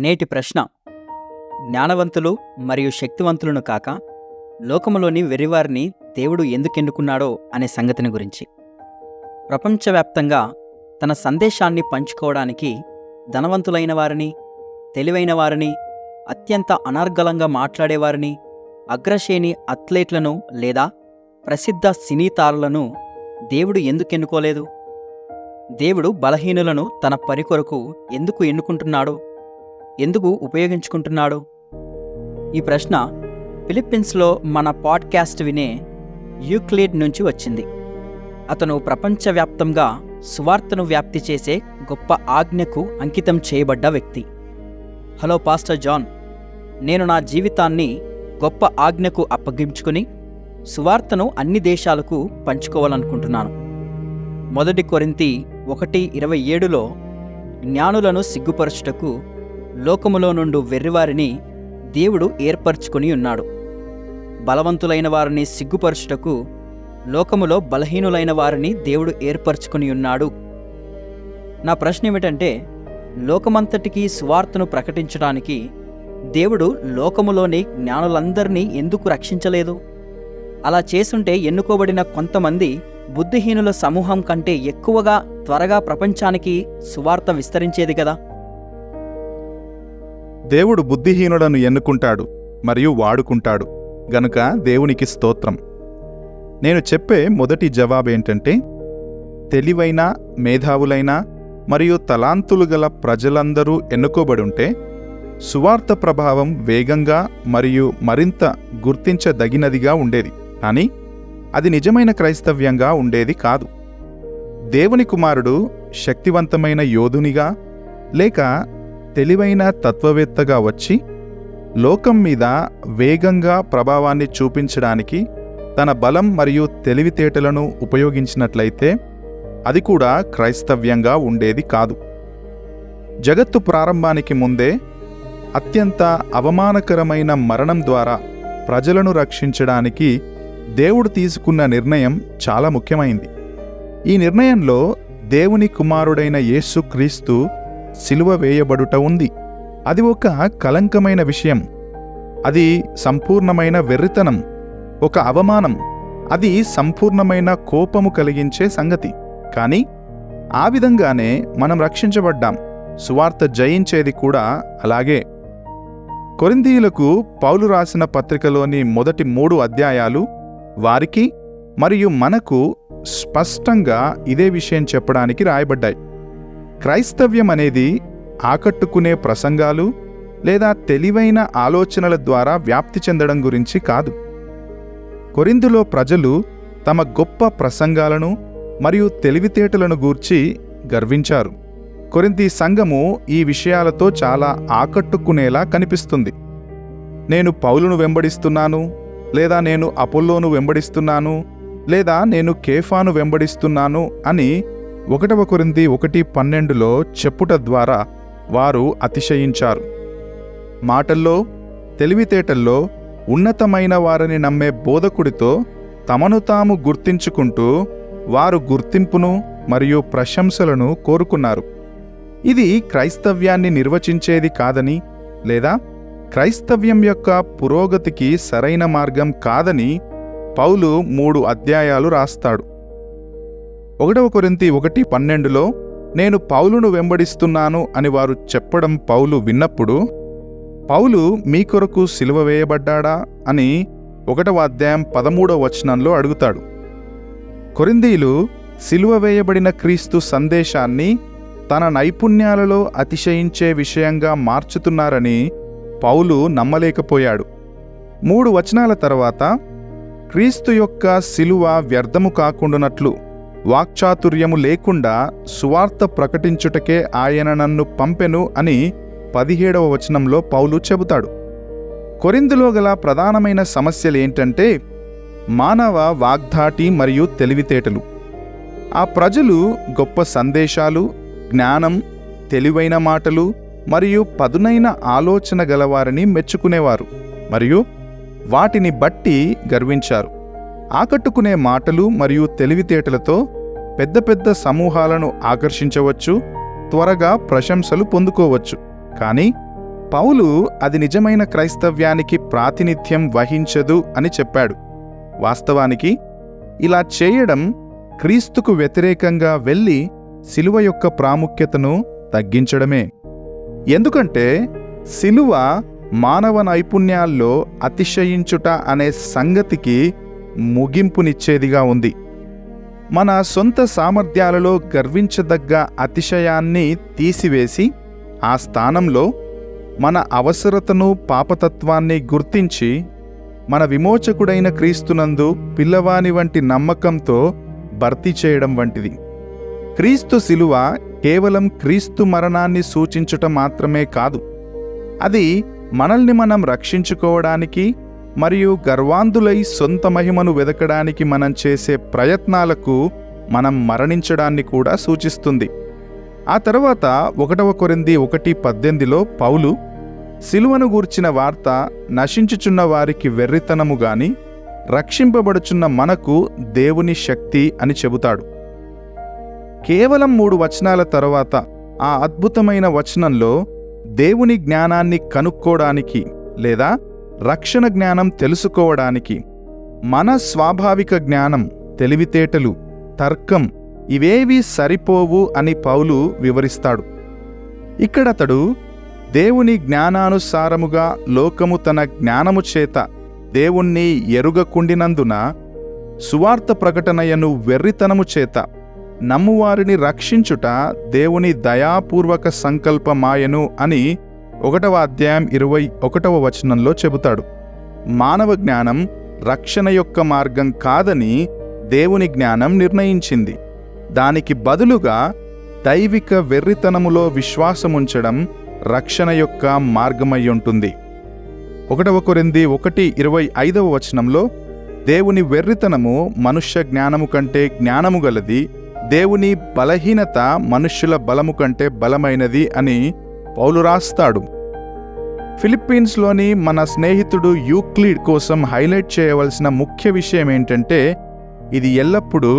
నేటి ప్రశ్న: జ్ఞానవంతులు మరియు శక్తివంతులను కాక లోకములోని వెర్రివారిని దేవుడు ఎందుకెన్నుకున్నాడో అనే సంగతిని గురించి. ప్రపంచవ్యాప్తంగా తన సందేశాన్ని పంచుకోవడానికి ధనవంతులైన వారిని, తెలివైన వారిని, అత్యంత అనర్గళంగా మాట్లాడేవారిని, అగ్రశ్రేణి అథ్లెట్లను లేదా ప్రసిద్ధ సినీ తారలను దేవుడు ఎందుకెన్నుకోలేదు? దేవుడు బలహీనులను తన పని కొరకు ఎందుకు ఎన్నుకుంటున్నాడు? ఎందుకు ఉపయోగించుకుంటున్నాడు? ఈ ప్రశ్న ఫిలిప్పీన్స్లో మన పాడ్కాస్ట్ వినే యూక్లిడ్ నుంచి వచ్చింది. అతను ప్రపంచవ్యాప్తంగా సువార్తను వ్యాప్తి చేసే గొప్ప ఆజ్ఞకు అంకితం చేయబడ్డ వ్యక్తి. హలో పాస్టర్ జాన్, నేను నా జీవితాన్ని గొప్ప ఆజ్ఞకు అప్పగించుకుని సువార్తను అన్ని దేశాలకు పంచుకోవాలనుకుంటున్నాను. 1 కొరింథీ 1:27లో జ్ఞానులను సిగ్గుపరచుటకు లోకములో నుండి వెర్రివారిని దేవుడు ఏర్పరచుకుని ఉన్నాడు. బలవంతులైన వారిని సిగ్గుపరచుటకు లోకములో బలహీనులైన వారిని దేవుడు ఏర్పరచుకుని ఉన్నాడు. నా ప్రశ్న ఏమిటంటే, లోకమంతటికీ సువార్తను ప్రకటించడానికి దేవుడు లోకములోని జ్ఞానులందరినీ ఎందుకు రక్షించలేదు? అలా చేసుంటే ఎన్నుకోబడిన కొంతమంది బుద్ధిహీనుల సమూహం కంటే ఎక్కువగా త్వరగా ప్రపంచానికి సువార్త విస్తరించేది కదా. దేవుడు బుద్ధిహీనులను ఎన్నుకుంటాడు మరియు వాడుకుంటాడు గనుక దేవునికి స్తోత్రం. నేను చెప్పే మొదటి జవాబేంటంటే, తెలివైన, మేధావులైన మరియు తలాంతులు గల ప్రజలందరూ ఎన్నుకోబడుంటే సువార్త ప్రభావం వేగంగా మరియు మరింత గుర్తించదగినదిగా ఉండేది. కానీ అది నిజమైన క్రైస్తవ్యంగా ఉండేది కాదు. దేవుని కుమారుడు శక్తివంతమైన యోధునిగా లేక తెలివైన తత్వవేత్తగా వచ్చి లోకం మీద వేగంగా ప్రభావాన్ని చూపించడానికి తన బలం మరియు తెలివితేటలను ఉపయోగించినట్లయితే అది కూడా క్రైస్తవ్యంగా ఉండేది కాదు. జగత్తు ప్రారంభానికి ముందే అత్యంత అవమానకరమైన మరణం ద్వారా ప్రజలను రక్షించడానికి దేవుడు తీసుకున్న నిర్ణయం చాలా ముఖ్యమైంది. ఈ నిర్ణయంలో దేవుని కుమారుడైన యేసుక్రీస్తు సిలువ వేయబడుట ఉంది. అది ఒక కలంకమైన విషయం. అది సంపూర్ణమైన వెర్రితనం, ఒక అవమానం. అది సంపూర్ణమైన కోపము కలిగించే సంగతి. కానీ ఆ విధంగానే మనం రక్షించబడ్డాం. సువార్త జయించేది కూడా అలాగే. కొరింథీయులకు పౌలు రాసిన పత్రికలోని మొదటి 3 అధ్యాయాలు వారికి మరియు మనకు స్పష్టంగా ఇదే విషయం చెప్పడానికి రాయబడ్డాయి. క్రైస్తవ్యం అనేది ఆకట్టుకునే ప్రసంగాలు లేదా తెలివైన ఆలోచనల ద్వారా వ్యాప్తి చెందడం గురించి కాదు. కొరింథులో ప్రజలు తమ గొప్ప ప్రసంగాలను మరియు తెలివితేటలను గూర్చి గర్వించారు. కొరింథీ సంఘము ఈ విషయాలతో చాలా ఆకట్టుకునేలా కనిపిస్తుంది. నేను పౌలును వెంబడిస్తున్నాను, లేదా నేను అపోల్లోను వెంబడిస్తున్నాను, లేదా నేను కేఫాను వెంబడిస్తున్నాను అని 1 కొరింథీ 1:12లో చెప్పుట ద్వారా వారు అతిశయించారు. మాటల్లో, తెలివితేటల్లో ఉన్నతమైన వారిని నమ్మే బోధకుడితో తమను తాము గుర్తించుకుంటూ వారు గుర్తింపును మరియు ప్రశంసలను కోరుకున్నారు. ఇది క్రైస్తవ్యాన్ని నిర్వచించేది కాదని, లేదా క్రైస్తవ్యం యొక్క పురోగతికి సరైన మార్గం కాదని పౌలు 3 అధ్యాయాలు రాస్తాడు. 1 కొరింథీ 1:12లో నేను పౌలును వెంబడిస్తున్నాను అని వారు చెప్పడం పౌలు విన్నప్పుడు, పౌలు మీ కొరకు సిలువ వేయబడ్డాడా అని 1వ అధ్యాయం 13వ వచనంలో అడుగుతాడు. కొరింథీయులు సిలువ వేయబడిన క్రీస్తు సందేశాన్ని తన నైపుణ్యాలలో అతిశయించే విషయంగా మార్చుతున్నారని పౌలు నమ్మలేకపోయాడు. 3 వచనాల తర్వాత క్రీస్తు యొక్క సిలువ వ్యర్థము కాకుండానట్లు వాక్చాతుర్యము లేకుండా సువార్త ప్రకటించుటకే ఆయన నన్ను పంపెను అని 17వ వచనంలో పౌలు చెబుతాడు. కొరింథులో గల ప్రధానమైన సమస్యలేంటంటే మానవ వాగ్ధాటి మరియు తెలివితేటలు. ఆ ప్రజలు గొప్ప సందేశాలు, జ్ఞానం, తెలివైన మాటలు మరియు పదునైన ఆలోచన గలవారిని మెచ్చుకునేవారు మరియు వాటిని బట్టి గర్వించారు. ఆకట్టుకునే మాటలు మరియు తెలివితేటలతో పెద్ద పెద్ద సమూహాలను ఆకర్షించవచ్చు, త్వరగా ప్రశంసలు పొందుకోవచ్చు. కానీ పౌలు అది నిజమైన క్రైస్తవ్యానికి ప్రాతినిధ్యం వహించదు అని చెప్పాడు. వాస్తవానికి ఇలా చేయడం క్రీస్తుకు వ్యతిరేకంగా వెళ్ళి శిలువ యొక్క ప్రాముఖ్యతను తగ్గించడమే. ఎందుకంటే శిలువ మానవ నైపుణ్యాల్లో అతిశయించుట అనే సంగతికి ముగింపునిచ్చేదిగా ఉంది. మన సొంత సామర్థ్యాలలో గర్వించదగ్గ అతిశయాన్ని తీసివేసి ఆ స్థానంలో మన అవసరతను, పాపతత్వాన్ని గుర్తించి మన విమోచకుడైన క్రీస్తునందు పిల్లవాని వంటి నమ్మకంతో భర్తీ చేయడం వంటిది. క్రీస్తు శిలువ కేవలం క్రీస్తు మరణాన్ని సూచించుట మాత్రమే కాదు, అది మనల్ని మనం రక్షించుకోవడానికి మరియు గర్వాంధులై సొంత మహిమను వెదకడానికి మనం చేసే ప్రయత్నాలకు మనం మరణించడాన్ని కూడా సూచిస్తుంది. ఆ తర్వాత 1 కొరింథీ 1:18 పౌలు శిలువను గూర్చిన వార్త నశించుచున్న వారికి వెర్రితనము గాని రక్షింపబడుచున్న మనకు దేవుని శక్తి అని చెబుతాడు. కేవలం 3 వచనాల తర్వాత ఆ అద్భుతమైన వచనంలో దేవుని జ్ఞానాన్ని కనుక్కోవడానికి లేదా రక్షణ జ్ఞానం తెలుసుకోవడానికి మన స్వాభావిక జ్ఞానం, తెలివితేటలు, తర్కం ఇవేవీ సరిపోవు అని పౌలు వివరిస్తాడు. ఇక్కడతడు దేవుని జ్ఞానానుసారముగా లోకము తన జ్ఞానము చేత దేవుణ్ణి ఎరుగకుండినందున సువార్త ప్రకటనయను వెర్రితనము చేత నమ్మువారిని రక్షించుట దేవుని దయాపూర్వక సంకల్పమాయను అని 1వ అధ్యాయం 21వ వచనంలో చెబుతాడు. మానవ జ్ఞానం రక్షణ యొక్క మార్గం కాదని దేవుని జ్ఞానం నిర్ణయించింది. దానికి బదులుగా దైవిక వెర్రితనములో విశ్వాసముంచడం రక్షణ యొక్క మార్గమయ్యుంటుంది. 1 కొరింథీ 1:25వ వచనంలో దేవుని వెర్రితనము మనుష్య జ్ఞానము కంటే జ్ఞానము గలది, దేవుని బలహీనత మనుష్యుల బలము కంటే బలమైనది అని పౌలు రాస్తాడు. ఫిలిప్పీన్స్లోని మన స్నేహితుడు యూక్లిడ్ కోసం హైలైట్ చేయవలసిన ముఖ్య విషయం ఏంటంటే, ఇది ఎల్లప్పుడూ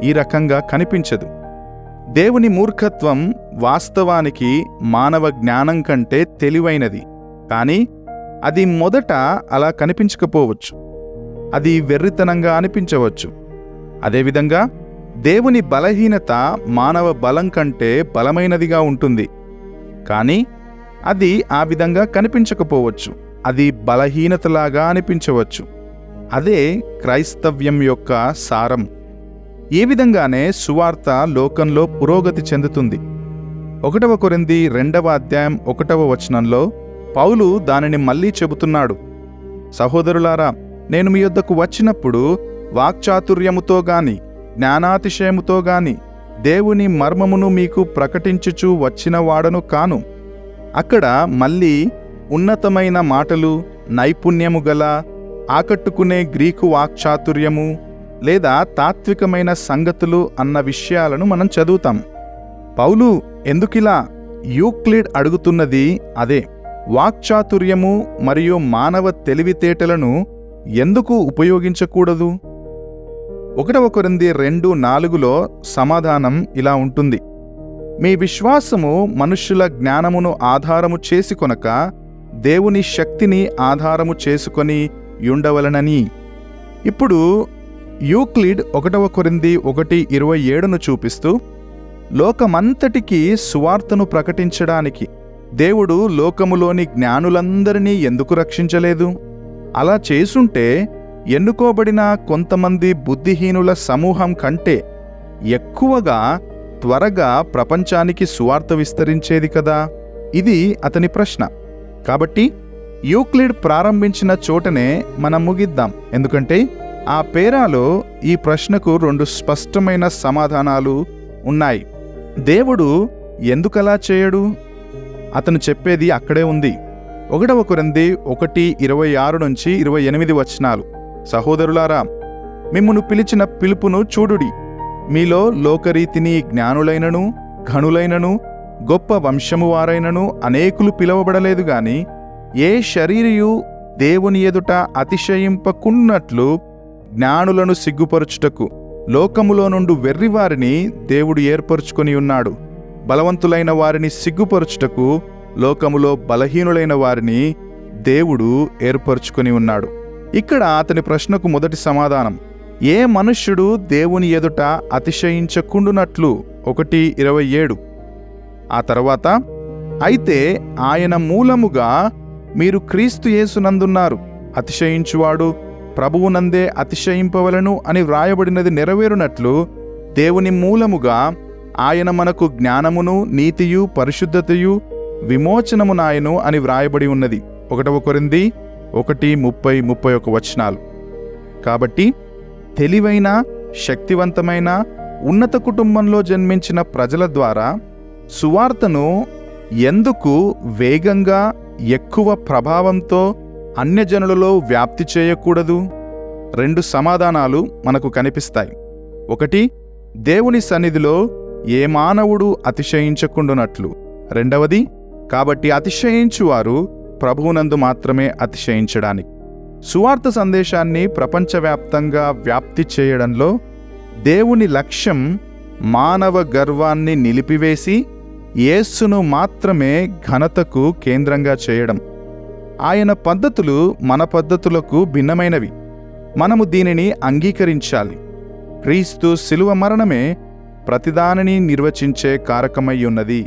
ఈ రకంగా కనిపించదు. దేవుని మూర్ఖత్వం వాస్తవానికి మానవ జ్ఞానం కంటే తెలివైనది, కానీ అది మొదట అలా కనిపించకపోవచ్చు. అది వెర్రితనంగా అనిపించవచ్చు. అదేవిధంగా దేవుని బలహీనత మానవ బలం కంటే బలమైనదిగా ఉంటుంది, కానీ అది ఆ విధంగా కనిపించకపోవచ్చు. అది బలహీనతలాగా అనిపించవచ్చు. అదే క్రైస్తవ్యం యొక్క సారం. ఈ విధంగానే సువార్త లోకంలో పురోగతి చెందుతుంది. 1 కొరింథీ 2వ అధ్యాయం 1వ వచనంలో పౌలు దానిని మళ్ళీ చెబుతున్నాడు. సహోదరులారా, నేను మీ యొద్దకు వచ్చినప్పుడు వాక్చాతుర్యముతో గాని జ్ఞానాతిశయముతో గాని దేవుని మర్మమును మీకు ప్రకటించుచూ వచ్చిన వాడను కాను. అక్కడ మళ్ళీ ఉన్నతమైన మాటలు, నైపుణ్యము గల ఆకట్టుకునే గ్రీకు వాక్చాతుర్యము లేదా తాత్వికమైన సంగతులు అన్న విషయాలను మనం చదువుతాం. పౌలు ఎందుకిలా? యూక్లిడ్ అడుగుతున్నది అదే. వాక్చాతుర్యము మరియు మానవ తెలివితేటలను ఎందుకు ఉపయోగించకూడదు? 1 కొరింథీ 2:4 సమాధానం ఇలా ఉంటుంది: మీ విశ్వాసము మనుష్యుల జ్ఞానమును ఆధారము చేసుకొనక దేవుని శక్తిని ఆధారము చేసుకొని యుండవలనని. ఇప్పుడు యూక్లిడ్ 1 కొరింథీ 1:27 చూపిస్తూ, లోకమంతటికీ సువార్తను ప్రకటించడానికి దేవుడు లోకములోని జ్ఞానులందరినీ ఎందుకు రక్షించలేదు? అలా చేసుంటే ఎన్నుకోబడిన కొంతమంది బుద్ధిహీనుల సమూహం కంటే ఎక్కువగా త్వరగా ప్రపంచానికి సువార్త విస్తరించేది కదా. ఇది అతని ప్రశ్న. కాబట్టి యూక్లిడ్ ప్రారంభించిన చోటనే మనం ముగిద్దాం, ఎందుకంటే ఆ పేరాలో ఈ ప్రశ్నకు 2 స్పష్టమైన సమాధానాలు ఉన్నాయి. దేవుడు ఎందుకలా చేయడు? అతను చెప్పేది అక్కడే ఉంది. 1 కొరింథీ 1:26-28 వచనాలు. సహోదరులారా, మిమ్మును పిలిచిన పిలుపును చూడుడి. మీలో లోకరీతిని జ్ఞానులైనను ఘనులైనను గొప్ప వంశము వారైనను అనేకులు పిలవబడలేదు గాని ఏ శరీరియు దేవుని ఎదుట అతిశయింపకున్నట్లు జ్ఞానులను సిగ్గుపరచుటకు లోకములో నుండి వెర్రివారిని దేవుడు ఏర్పరచుకొని ఉన్నాడు. బలవంతులైన వారిని సిగ్గుపరచుటకు లోకములో బలహీనులైన వారిని దేవుడు ఏర్పరచుకొని ఉన్నాడు. ఇక్కడ అతని ప్రశ్నకు మొదటి సమాధానం, ఏ మనుష్యుడు దేవుని ఎదుట అతిశయించకుండునట్లు 1:27. ఆ తర్వాత, అయితే ఆయన మూలముగా మీరు క్రీస్తు యేసునందున్నారు, అతిశయించువాడు ప్రభువునందే అతిశయింపవలను అని వ్రాయబడినది నెరవేరునట్లు దేవుని మూలముగా ఆయన మనకు జ్ఞానమును నీతియు పరిశుద్ధతయు విమోచనమునాయను అని వ్రాయబడి ఉన్నది. 1 కొరింథీ 1:30-31. కాబట్టి తెలివైన, శక్తివంతమైన, ఉన్నత కుటుంబంలో జన్మించిన ప్రజల ద్వారా సువార్తను ఎందుకు వేగంగా, ఎక్కువ ప్రభావంతో అన్యజనులలో వ్యాప్తి చేయకూడదు? 2 సమాధానాలు మనకు కనిపిస్తాయి. 1, దేవుని సన్నిధిలో ఏ మానవుడు అతిశయించకుండునట్లు. 2, కాబట్టి అతిశయించువారు ప్రభువునందు మాత్రమే అతిశయించడానికి. సువార్త సందేశాన్ని ప్రపంచవ్యాప్తంగా వ్యాప్తి చేయడంలో దేవుని లక్ష్యం మానవ గర్వాన్ని నిలిపివేసి యేసును మాత్రమే ఘనతకు కేంద్రంగా చేయడం. ఆయన పద్ధతులు మన పద్ధతులకు భిన్నమైనవి. మనము దీనిని అంగీకరించాలి. క్రీస్తు శిలువ మరణమే ప్రతిదానిని నిర్వచించే కారకమై ఉన్నది.